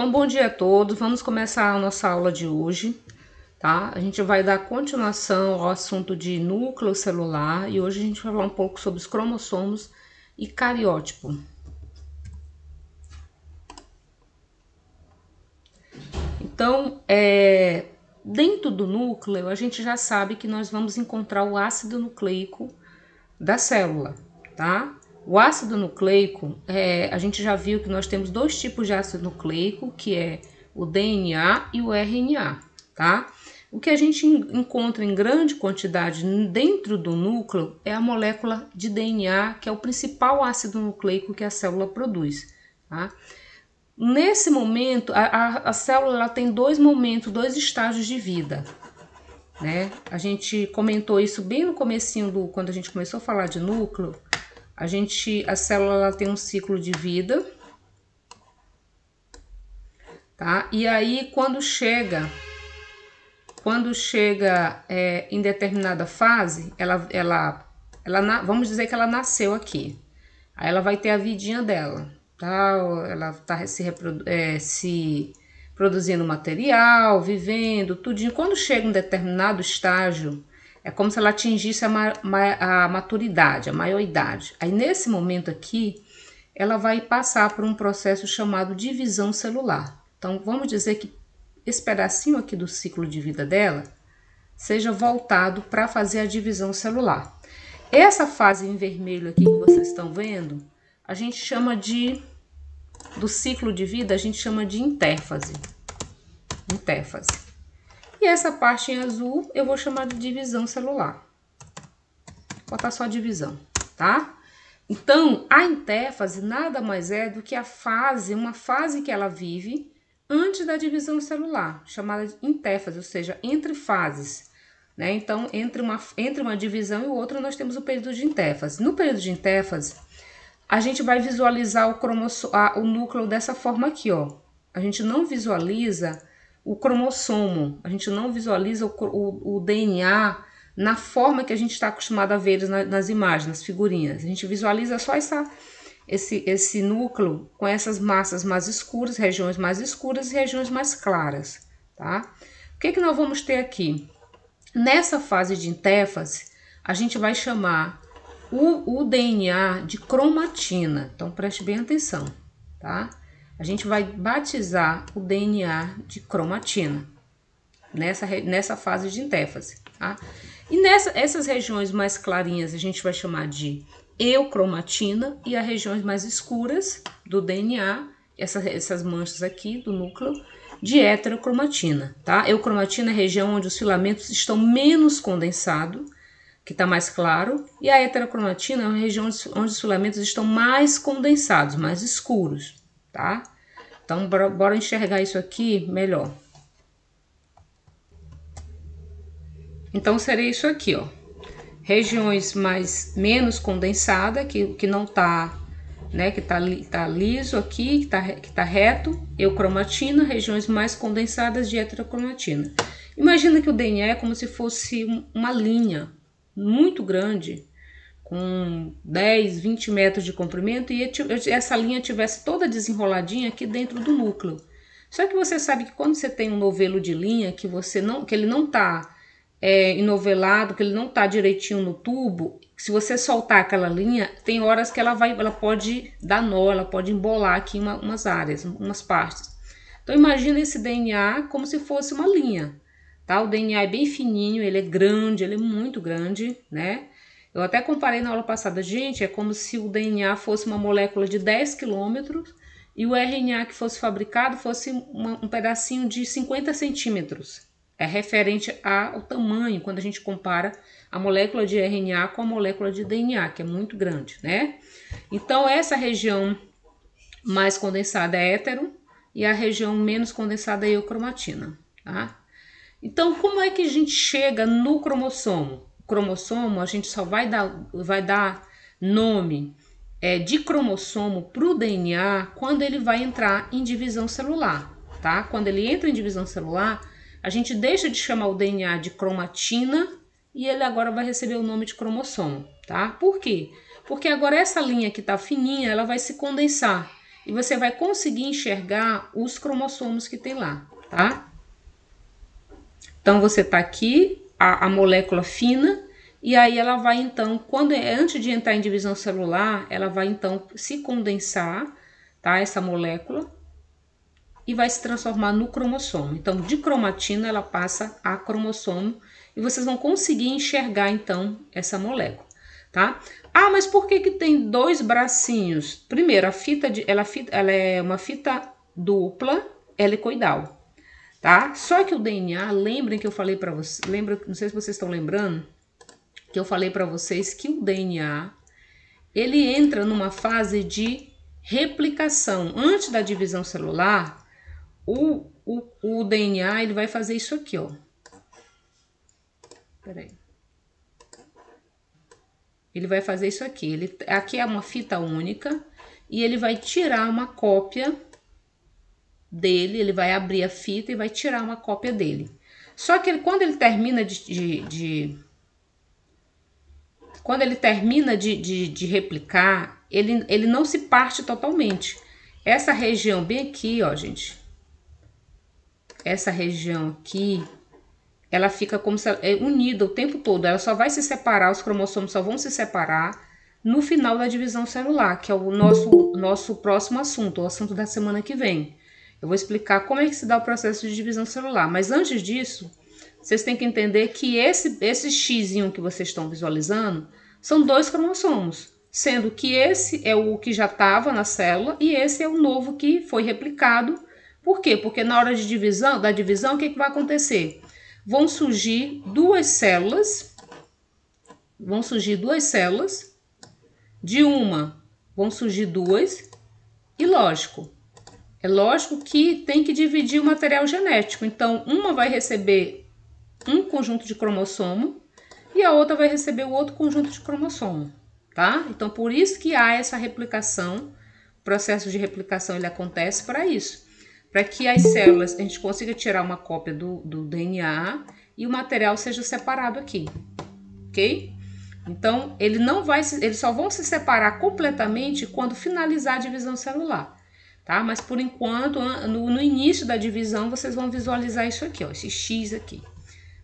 Então, bom dia a todos. Vamos começar a nossa aula de hoje, tá? A gente vai dar continuação ao assunto de núcleo celular e hoje a gente vai falar um pouco sobre os cromossomos e cariótipo. Então, dentro do núcleo, a gente já sabe que nós vamos encontrar o ácido nucleico da célula, tá? O ácido nucleico, a gente já viu que nós temos dois tipos de ácido nucleico, que é o DNA e o RNA, tá? O que a gente encontra em grande quantidade dentro do núcleo é a molécula de DNA, que é o principal ácido nucleico que a célula produz, tá? Nesse momento, a célula ela tem dois momentos, dois estágios de vida, né? A gente comentou isso bem no comecinho quando a gente começou a falar de núcleo. A célula ela tem um ciclo de vida, tá? E aí quando chega em determinada fase, vamos dizer que ela nasceu aqui. Aí ela vai ter a vidinha dela, tá? Ela tá se produzindo material, vivendo, tudinho. Quando chega em determinado estágio, é como se ela atingisse a maturidade, a maioridade. Aí nesse momento aqui, ela vai passar por um processo chamado divisão celular. Então vamos dizer que esse pedacinho aqui do ciclo de vida dela seja voltado para fazer a divisão celular. Essa fase em vermelho aqui que vocês estão vendo, a gente chama do ciclo de vida, a gente chama de intérfase. E essa parte em azul eu vou chamar de divisão celular. Vou botar só divisão, tá? Então, a intérfase nada mais é do que uma fase que ela vive antes da divisão celular, chamada de intérfase, ou seja, entre fases, né? Então, entre uma divisão e outra, nós temos o período de intérfase. No período de intérfase, a gente vai visualizar o núcleo dessa forma aqui, ó. A gente não visualiza o cromossomo, a gente não visualiza o DNA na forma que a gente está acostumado a ver eles nas imagens, nas figurinhas. A gente visualiza só esse núcleo com essas massas mais escuras, regiões mais escuras e regiões mais claras, tá? O que nós vamos ter aqui? Nessa fase de intérfase, a gente vai chamar o DNA de cromatina. Então, preste bem atenção, tá? A gente vai batizar o DNA de cromatina nessa fase de intérfase, tá? E essas regiões mais clarinhas a gente vai chamar de eucromatina e as regiões mais escuras do DNA, essas manchas aqui do núcleo, de heterocromatina, tá? Eucromatina é a região onde os filamentos estão menos condensados, que está mais claro, e a heterocromatina é uma região onde os filamentos estão mais condensados, mais escuros, tá? Então, bora enxergar isso aqui melhor. Então, seria isso aqui, ó. Regiões menos condensadas, que não tá, né, que tá liso aqui, que tá reto, eucromatina, regiões mais condensadas de heterocromatina. Imagina que o DNA é como se fosse uma linha muito grande, com 10, 20 metros de comprimento, e essa linha tivesse toda desenroladinha aqui dentro do núcleo. Só que você sabe que quando você tem um novelo de linha, que ele não tá enovelado, que ele não tá direitinho no tubo, se você soltar aquela linha, tem horas que ela pode dar nó, ela pode embolar aqui umas áreas, umas partes. Então imagina esse DNA como se fosse uma linha, tá? O DNA é bem fininho, ele é grande, ele é muito grande, né? Eu até comparei na aula passada, gente, é como se o DNA fosse uma molécula de 10 quilômetros e o RNA que fosse fabricado fosse um pedacinho de 50 centímetros. É referente ao tamanho, quando a gente compara a molécula de RNA com a molécula de DNA, que é muito grande, né? Então, essa região mais condensada é hétero e a região menos condensada é eucromatina, tá? Então, como é que a gente chega no cromossomo? O cromossomo, a gente só vai dar nome de cromossomo para o DNA quando ele vai entrar em divisão celular, tá? Quando ele entra em divisão celular, a gente deixa de chamar o DNA de cromatina e ele agora vai receber o nome de cromossomo, tá? Por quê? Porque agora essa linha que tá fininha, ela vai se condensar e você vai conseguir enxergar os cromossomos que tem lá, tá? Então você tá aqui, a molécula fina, e aí ela vai então, antes de entrar em divisão celular, ela vai então se condensar, tá? Essa molécula, e vai se transformar no cromossomo. Então, de cromatina ela passa a cromossomo, e vocês vão conseguir enxergar então essa molécula, tá? Ah, mas por que que tem dois bracinhos? Primeiro, ela é uma fita dupla helicoidal, tá? Só que o DNA, lembrem que eu falei para vocês, não sei se vocês estão lembrando, que eu falei para vocês que o DNA, ele entra numa fase de replicação. Antes da divisão celular, o DNA, ele vai fazer isso aqui, ó. Peraí. Ele vai fazer isso aqui. Aqui é uma fita única e ele vai tirar uma cópia dele, ele vai abrir a fita e vai tirar uma cópia dele. Só que quando ele termina de replicar, ele não se parte totalmente. Essa região bem aqui, ó, gente. Essa região aqui, ela fica como se é unida o tempo todo. Ela só vai se separar, os cromossomos só vão se separar no final da divisão celular, que é o nosso próximo assunto, o assunto da semana que vem. Eu vou explicar como é que se dá o processo de divisão celular. Mas antes disso, vocês têm que entender que esse xizinho que vocês estão visualizando são dois cromossomos, sendo que esse é o que já estava na célula e esse é o novo que foi replicado. Por quê? Porque na hora da divisão, o que vai acontecer? Vão surgir duas células, de uma vão surgir duas, e é lógico que tem que dividir o material genético. Então, uma vai receber um conjunto de cromossomo e a outra vai receber o outro conjunto de cromossomo, tá? Então, por isso que há essa replicação, o processo de replicação ele acontece para isso, para que as células, a gente consiga tirar uma cópia do DNA e o material seja separado aqui, ok? Então, eles só vão se separar completamente quando finalizar a divisão celular, tá? Mas por enquanto, no início da divisão, vocês vão visualizar isso aqui, ó, esse X aqui.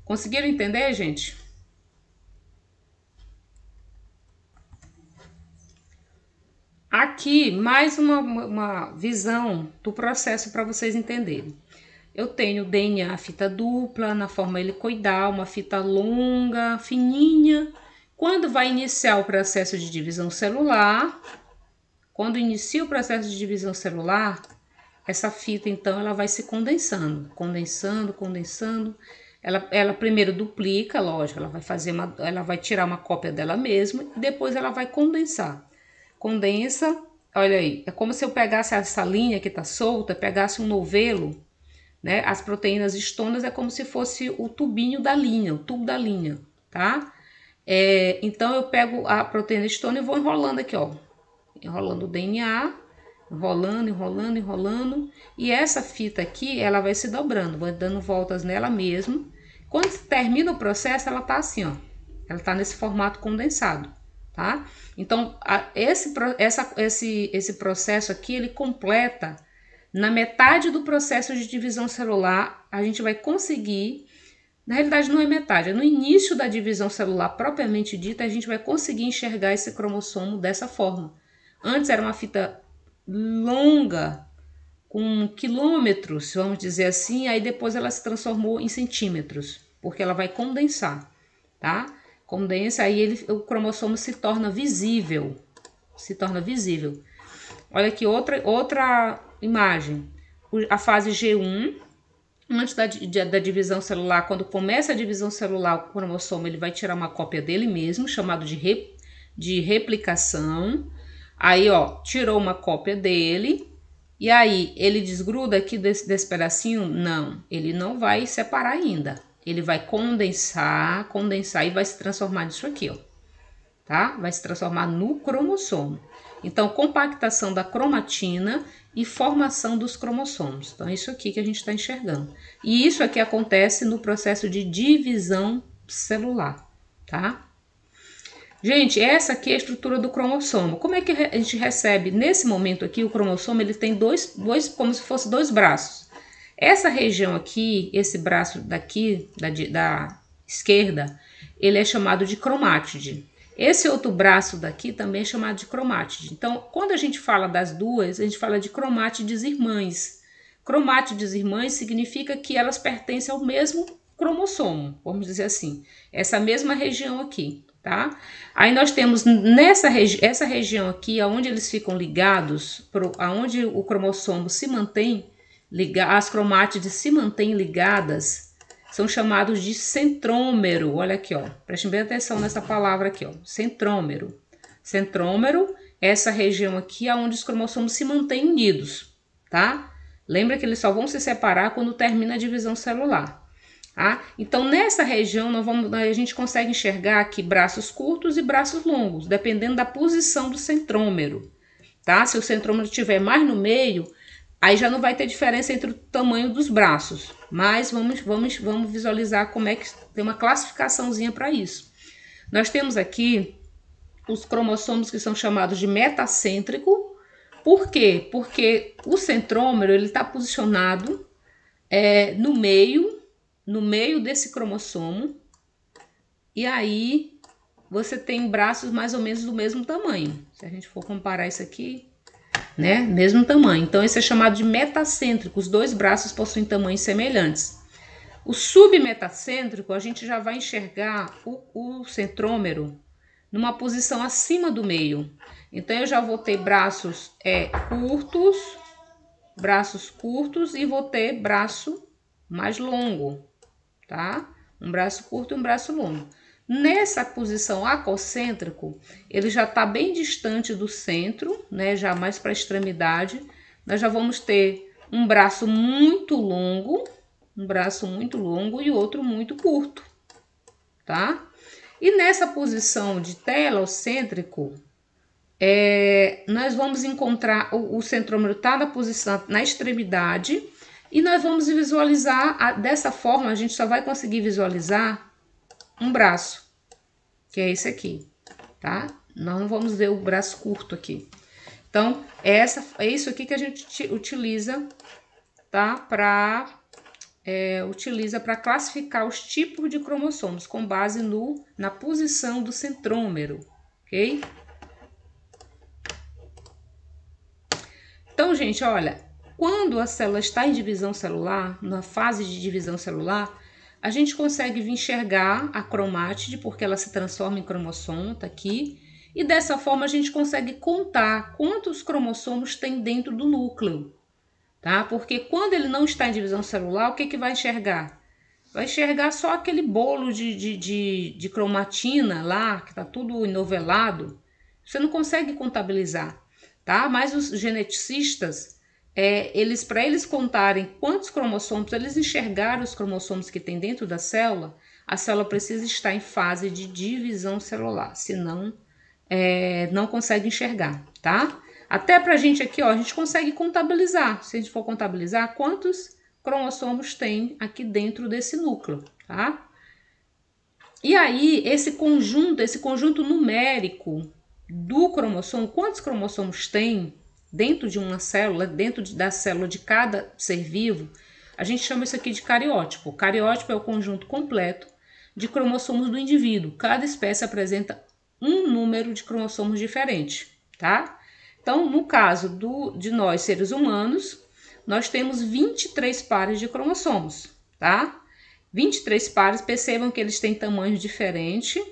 Conseguiram entender, gente? Aqui, mais uma visão do processo para vocês entenderem. Eu tenho DNA fita dupla, na forma helicoidal, uma fita longa, fininha. Quando vai iniciar o processo de divisão celular, essa fita, então, ela vai se condensando. Ela primeiro duplica, lógico, ela vai tirar uma cópia dela mesma e depois ela vai condensar. Condensa, olha aí, é como se eu pegasse essa linha que tá solta, pegasse um novelo, né? As proteínas histonas é como se fosse o tubinho da linha, o tubo da linha, tá? Então eu pego a proteína histona e vou enrolando aqui, ó, enrolando o DNA, enrolando, e essa fita aqui, ela vai se dobrando, vai dando voltas nela mesmo. Quando termina o processo, ela tá assim, ó, ela tá nesse formato condensado, tá? Então, esse processo aqui, ele completa, na metade do processo de divisão celular, a gente vai conseguir, na realidade não é metade, é no início da divisão celular propriamente dita, a gente vai conseguir enxergar esse cromossomo dessa forma. Antes era uma fita longa, com quilômetros, vamos dizer assim, aí depois ela se transformou em centímetros, porque ela vai condensar, tá? Condensa, aí o cromossomo se torna visível. Olha aqui outra imagem. A fase G1, antes da divisão celular, quando começa a divisão celular, o cromossomo ele vai tirar uma cópia dele mesmo, chamado de replicação. Aí, ó, tirou uma cópia dele. E aí, ele desgruda aqui desse pedacinho? Não, ele não vai separar ainda. Ele vai condensar e vai se transformar nisso aqui, ó, tá? Vai se transformar no cromossomo. Então, compactação da cromatina e formação dos cromossomos. Então, é isso aqui que a gente está enxergando. E isso aqui acontece no processo de divisão celular, tá? Gente, essa aqui é a estrutura do cromossomo. Como é que a gente recebe? Nesse momento aqui, o cromossomo ele tem dois como se fosse dois braços. Essa região aqui, esse braço daqui, da esquerda, ele é chamado de cromátide. Esse outro braço daqui também é chamado de cromátide. Então, quando a gente fala das duas, a gente fala de cromátides irmãs. Cromátides irmãs significa que elas pertencem ao mesmo cromossomo, vamos dizer assim. Essa mesma região aqui, tá? Aí nós temos essa região aqui, onde eles ficam ligados, aonde o cromossomo se mantém, as cromátides se mantêm ligadas, são chamados de centrômero. Olha aqui, ó. Prestem bem atenção nessa palavra aqui, ó. Centrômero. Centrômero é essa região aqui onde os cromossomos se mantêm unidos, tá? Lembra que eles só vão se separar quando termina a divisão celular. Tá? Então, nessa região, a gente consegue enxergar aqui braços curtos e braços longos, dependendo da posição do centrômero. Tá? Se o centrômero estiver mais no meio, aí já não vai ter diferença entre o tamanho dos braços. Mas vamos visualizar como é que tem uma classificaçãozinha para isso. Nós temos aqui os cromossomos que são chamados de metacêntrico. Por quê? Porque o centrômero ele está posicionado no meio desse cromossomo, e aí você tem braços mais ou menos do mesmo tamanho. Se a gente for comparar isso aqui, né, mesmo tamanho. Então esse é chamado de metacêntrico, os dois braços possuem tamanhos semelhantes. O submetacêntrico, a gente já vai enxergar o centrômero numa posição acima do meio. Então eu já vou ter braços curtos e vou ter braço mais longo, tá? Um braço curto e um braço longo. Nessa posição acocêntrico, ele já está bem distante do centro, né? Já mais para a extremidade. Nós já vamos ter um braço muito longo e outro muito curto, tá? E nessa posição de telocêntrico, nós vamos encontrar o centrômero está na posição na extremidade. E nós vamos visualizar, dessa forma, a gente só vai conseguir visualizar um braço, que é esse aqui, tá? Nós não vamos ver o braço curto aqui. Então, é isso aqui que a gente utiliza, tá? Utiliza para classificar os tipos de cromossomos, com base na posição do centrômero, ok? Então, gente, olha... Quando a célula está em divisão celular, na fase de divisão celular, a gente consegue enxergar a cromátide, porque ela se transforma em cromossomo, tá aqui. E dessa forma a gente consegue contar quantos cromossomos tem dentro do núcleo, tá? Porque quando ele não está em divisão celular, o que vai enxergar? Vai enxergar só aquele bolo de cromatina lá, que tá tudo enovelado. Você não consegue contabilizar, tá? Mas os geneticistas... para eles contarem quantos cromossomos, eles enxergaram os cromossomos que tem dentro da célula, a célula precisa estar em fase de divisão celular, senão não consegue enxergar, tá? Até pra gente aqui, ó, a gente consegue contabilizar, se a gente for contabilizar quantos cromossomos tem aqui dentro desse núcleo, tá? E aí, esse conjunto numérico do cromossomo, quantos cromossomos tem dentro de uma célula, da célula de cada ser vivo, a gente chama isso aqui de cariótipo. O cariótipo é o conjunto completo de cromossomos do indivíduo. Cada espécie apresenta um número de cromossomos diferente, tá? Então, no caso de nós, seres humanos, nós temos 23 pares de cromossomos, tá? 23 pares, percebam que eles têm tamanhos diferentes,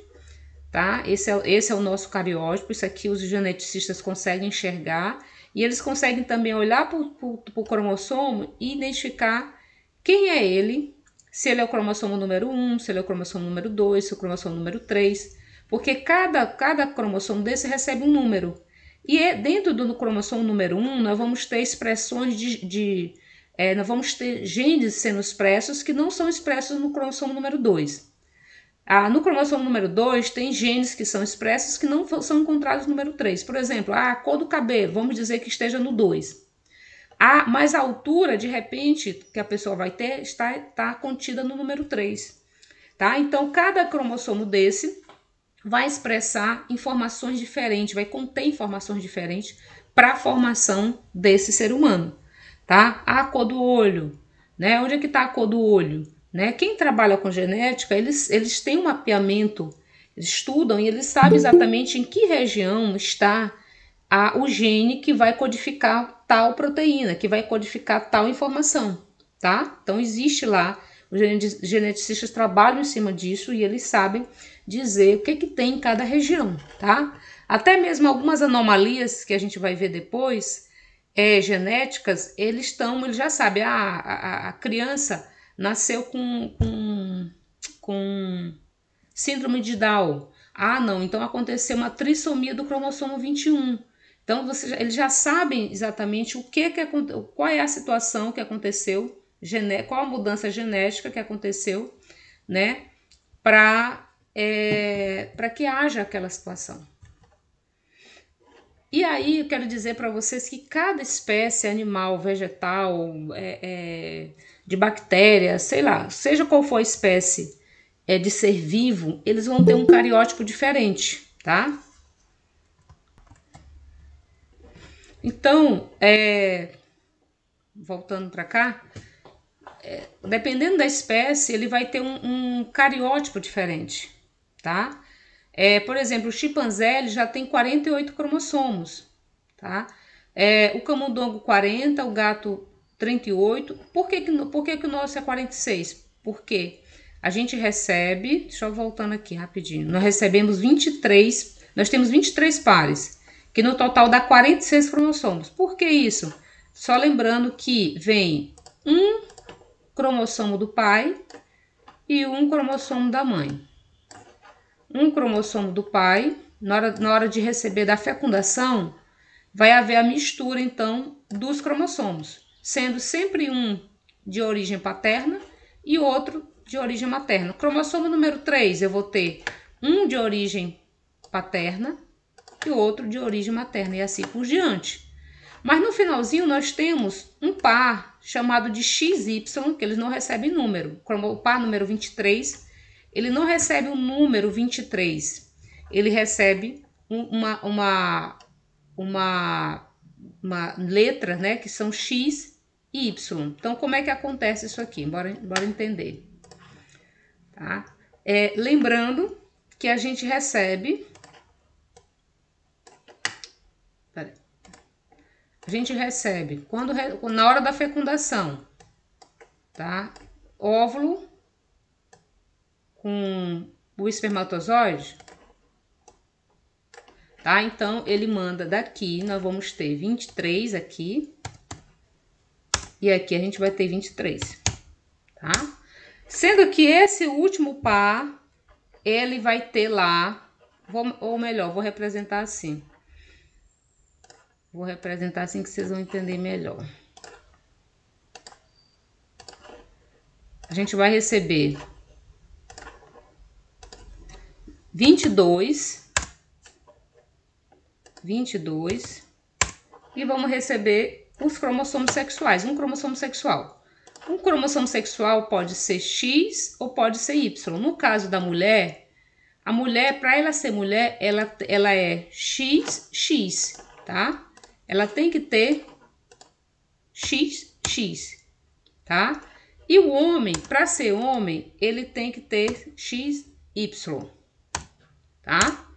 tá? Esse é o nosso cariótipo, isso aqui os geneticistas conseguem enxergar. E eles conseguem também olhar para o cromossomo e identificar quem é ele, se ele é o cromossomo número 1, se ele é o cromossomo número 2, se é o cromossomo número 3, porque cada cromossomo desse recebe um número. E dentro do cromossomo número 1, nós vamos ter expressões nós vamos ter genes sendo expressos que não são expressos no cromossomo número 2. No cromossomo número 2, tem genes que são expressos que não são encontrados no número 3. Por exemplo, a cor do cabelo, vamos dizer que esteja no 2. Mas a altura, de repente, que a pessoa vai ter, está contida no número 3. Tá? Então, cada cromossomo desse vai expressar informações diferentes, vai conter informações diferentes para a formação desse ser humano, tá? A cor do olho, né? Onde é que está a cor do olho, né? Quem trabalha com genética, eles têm um mapeamento, eles estudam e eles sabem exatamente em que região está o gene que vai codificar tal proteína, que vai codificar tal informação, tá? Então existe lá, os geneticistas trabalham em cima disso e eles sabem dizer o que tem em cada região, tá? Até mesmo algumas anomalias que a gente vai ver depois, genéticas, eles já sabem, a criança nasceu com síndrome de Down. Ah, não, então aconteceu uma trissomia do cromossomo 21. Então eles já sabem exatamente qual é a situação que aconteceu, qual a mudança genética que aconteceu, né, para que haja aquela situação. E aí eu quero dizer para vocês que cada espécie animal, vegetal, de bactéria, sei lá, seja qual for a espécie de ser vivo, eles vão ter um cariótipo diferente, tá? Então, voltando para cá, dependendo da espécie, ele vai ter um cariótipo diferente, tá? Por exemplo, o chimpanzé ele já tem 48 cromossomos, tá? O camundongo 40, o gato 38. Por que o nosso é 46? Porque a gente recebe, deixa eu voltando aqui rapidinho, nós recebemos 23, nós temos 23 pares, que no total dá 46 cromossomos. Por que isso? Só lembrando que vem um cromossomo do pai e um cromossomo da mãe. Um cromossomo do pai, na hora de receber da fecundação, vai haver a mistura, então, dos cromossomos, sendo sempre um de origem paterna e outro de origem materna. Cromossomo número 3, eu vou ter um de origem paterna e outro de origem materna, e assim por diante. Mas no finalzinho nós temos um par chamado de XY, que eles não recebem número. O par número 23, ele não recebe o número 23. Ele recebe uma letra, né, que são X e Y. Então, como é que acontece isso aqui? Bora entender. Tá? Lembrando que a gente recebe... na hora da fecundação, tá? Óvulo com o espermatozoide, tá? Então, ele manda daqui, nós vamos ter 23 aqui, e aqui a gente vai ter 23, tá? Sendo que esse último par, ele vai ter lá, ou melhor, vou representar assim. Vou representar assim que vocês vão entender melhor. A gente vai receber 22 e vamos receber os cromossomos sexuais, um cromossomo sexual. Um cromossomo sexual pode ser X ou pode ser Y. No caso da mulher, a mulher, para ela ser mulher, ela é XX, tá? Ela tem que ter XX, tá? E o homem, para ser homem, ele tem que ter XY, tá?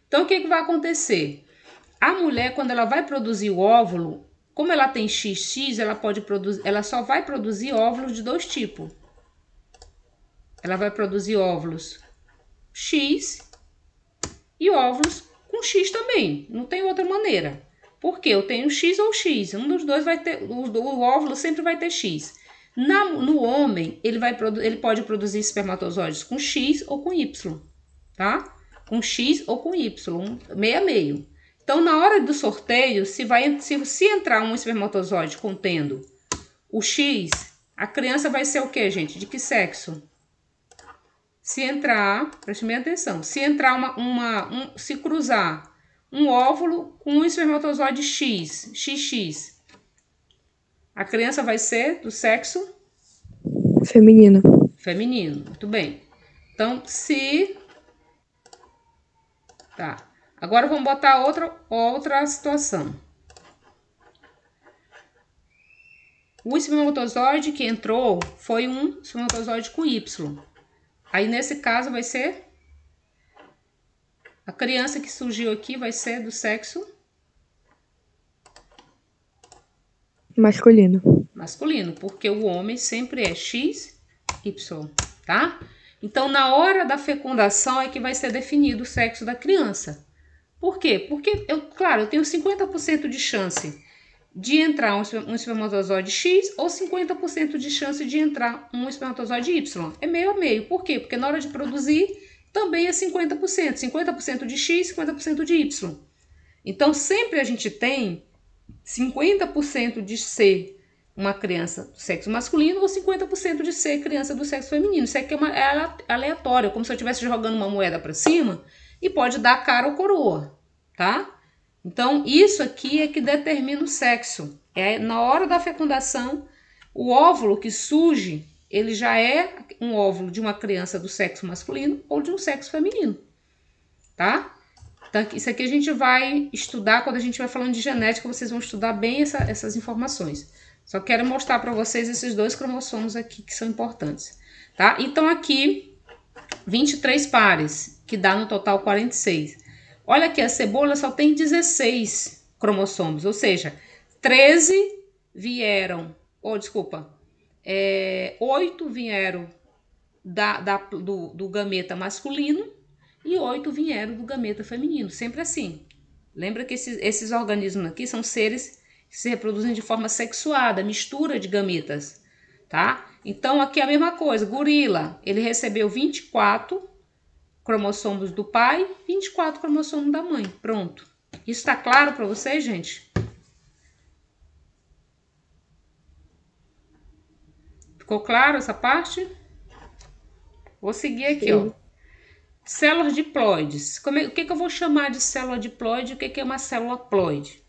Então, o que vai acontecer? A mulher, quando ela vai produzir o óvulo, como ela tem XX, ela só vai produzir óvulos de dois tipos. Ela vai produzir óvulos X e óvulos com X também. Não tem outra maneira. Porque eu tenho X ou X. Um dos dois vai ter, o óvulo sempre vai ter X. No homem, ele pode produzir espermatozoides com X ou com Y, tá? Com X ou com Y, meio a meio. Então, na hora do sorteio, se entrar um espermatozoide contendo o X, a criança vai ser o quê, gente? De que sexo? Se entrar, preste bem atenção, se entrar se cruzar um óvulo com um espermatozoide XX, a criança vai ser do sexo feminino. Feminino, muito bem. Então, se Tá. Agora vamos botar outra situação. O espermatozoide que entrou foi um espermatozoide com Y. Aí, nesse caso, vai ser... A criança que surgiu aqui vai ser do sexo... Masculino, porque o homem sempre é XY, tá? Então, na hora da fecundação é que vai ser definido o sexo da criança. Por quê? Porque, claro, eu tenho 50% de chance de entrar um espermatozoide X ou 50% de chance de entrar um espermatozoide Y. É meio a meio. Por quê? Porque na hora de produzir também é 50%. 50% de X, 50% de Y. Então, sempre a gente tem 50% de ser uma criança do sexo masculino ou 50% de ser criança do sexo feminino. Isso aqui é aleatório, como se eu estivesse jogando uma moeda para cima e pode dar cara ou coroa, tá? Então, isso aqui é que determina o sexo. É na hora da fecundação, o óvulo que surge, ele já é um óvulo de uma criança do sexo masculino ou de um sexo feminino, tá? Então, isso aqui a gente vai estudar quando a gente vai falando de genética, vocês vão estudar bem essas informações. Só quero mostrar para vocês esses dois cromossomos aqui que são importantes, tá? Então, aqui, 23 pares, que dá no total 46. Olha aqui, a cebola só tem 16 cromossomos, ou seja, 13 vieram, 8 vieram do gameta masculino e 8 vieram do gameta feminino, sempre assim. Lembra que esses organismos aqui são seres que se reproduzem de forma sexuada, mistura de gametas, tá? Então, aqui é a mesma coisa, gorila, ele recebeu 24 cromossomos do pai, 24 cromossomos da mãe. Pronto. Isso está claro para vocês, gente? Ficou claro essa parte? Vou seguir aqui, ó. Células diploides. O que eu vou chamar de célula diploide e o que é uma célula ploide?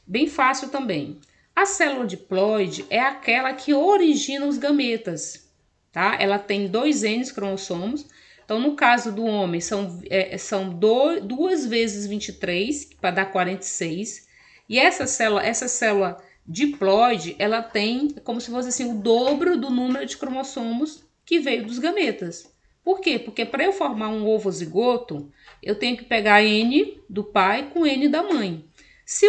Bem fácil também. A célula diploide é aquela que origina os gametas, tá? Ela tem 2 N cromossomos. Então, no caso do homem, são 2 vezes 23, para dar 46. E essa célula diploide, ela tem como se fosse assim, o dobro do número de cromossomos que veio dos gametas. Por quê? Porque para eu formar um ovozigoto, eu tenho que pegar N do pai com N da mãe.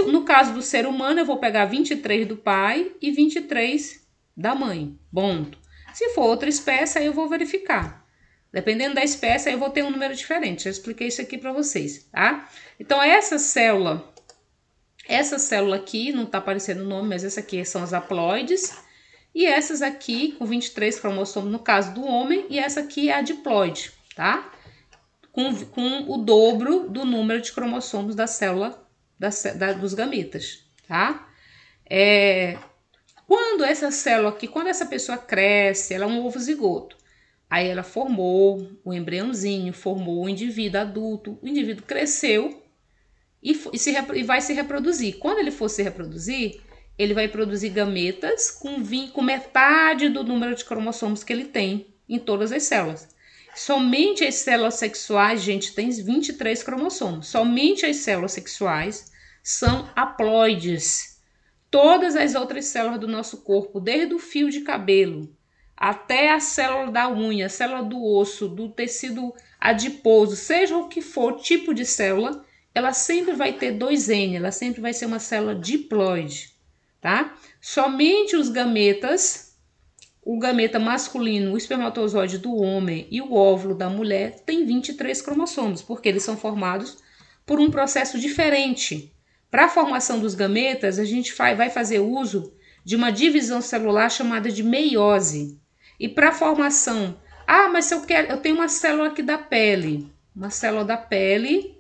No caso do ser humano, eu vou pegar 23 do pai e 23 da mãe. Ponto. Se for outra espécie, aí eu vou verificar. Dependendo da espécie, aí eu vou ter um número diferente. Já expliquei isso aqui para vocês, tá? Então, essa célula aqui, não tá aparecendo o nome, mas essa aqui são as haploides. E essas aqui, com 23 cromossomos no caso do homem, e essa aqui é a diploide, tá? Com o dobro do número de cromossomos da célula dos gametas, tá? Quando essa célula aqui, quando essa pessoa cresce, ela é um ovozigoto. Aí ela formou o embriãozinho, formou o indivíduo adulto, o indivíduo cresceu e vai se reproduzir. Quando ele for se reproduzir, ele vai produzir gametas com metade do número de cromossomos que ele tem em todas as células. Somente as células sexuais, gente, tem 23 cromossomos. Somente as células sexuais são haploides. Todas as outras células do nosso corpo, desde o fio de cabelo até a célula da unha, a célula do osso, do tecido adiposo, seja o que for tipo de célula, ela sempre vai ter 2N, ela sempre vai ser uma célula diploide, tá? Somente os gametas, o gameta masculino, o espermatozoide do homem e o óvulo da mulher tem 23 cromossomos, porque eles são formados por um processo diferente. Para a formação dos gametas, a gente vai fazer uso de uma divisão celular chamada de meiose. E para a formação, mas se eu tenho uma célula aqui da pele, uma célula da pele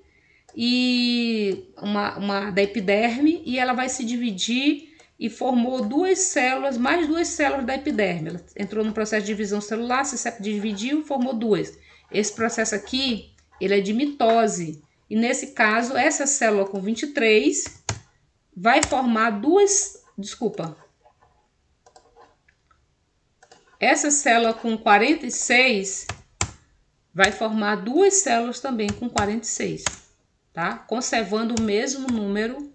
e uma da epiderme, e ela vai se dividir e formou 2 células, mais 2 células da epiderme. Ela entrou no processo de divisão celular, se dividiu, formou 2. Esse processo aqui, ele é de mitose. E nesse caso, essa célula com 23 vai formar essa célula com 46 vai formar 2 células também com 46, tá? Conservando o mesmo número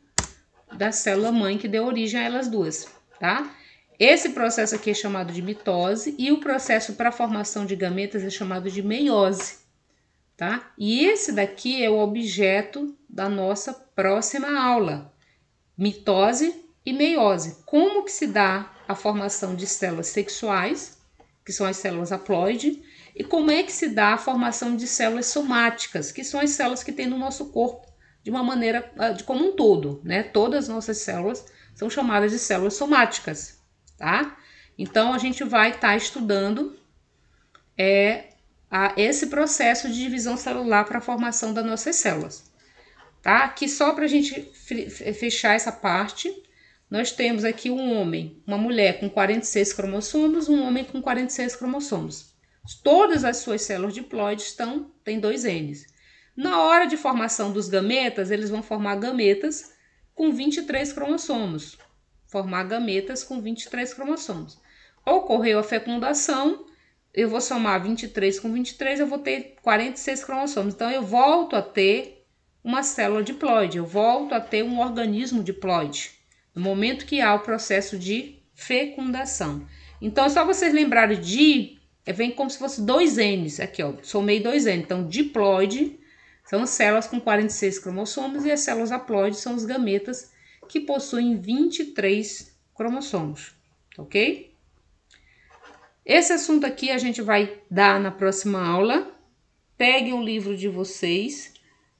da célula mãe que deu origem a elas duas, tá? Esse processo aqui é chamado de mitose e o processo para a formação de gametas é chamado de meiose, tá? E esse daqui é o objeto da nossa próxima aula, mitose e meiose. Como que se dá a formação de células sexuais, que são as células haploide, e como é que se dá a formação de células somáticas, que são as células que tem no nosso corpo de uma maneira, de como um todo, né? Todas as nossas células são chamadas de células somáticas, tá? Então, a gente vai estar estudando esse processo de divisão celular para a formação das nossas células, tá? Aqui só para a gente fechar essa parte, nós temos aqui um homem, uma mulher com 46 cromossomos, um homem com 46 cromossomos. Todas as suas células diploides têm 2 Ns. Na hora de formação dos gametas, eles vão formar gametas com 23 cromossomos. Formar gametas com 23 cromossomos. Ocorreu a fecundação, eu vou somar 23 com 23, eu vou ter 46 cromossomos. Então, eu volto a ter uma célula diploide, eu volto a ter um organismo diploide, no momento que há o processo de fecundação. Então, é só vocês lembrarem vem como se fosse 2 Ns, aqui ó, somei 2 Ns. Então, diploide são as células com 46 cromossomos e as células haploides são os gametas que possuem 23 cromossomos, ok? Esse assunto aqui a gente vai dar na próxima aula. Peguem o livro de vocês,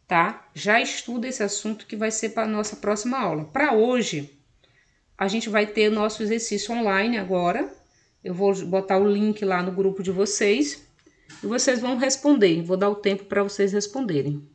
tá? Já estuda esse assunto que vai ser para a nossa próxima aula. Para hoje, a gente vai ter o nosso exercício online agora. Eu vou botar o link lá no grupo de vocês e vocês vão responder. Vou dar o tempo para vocês responderem.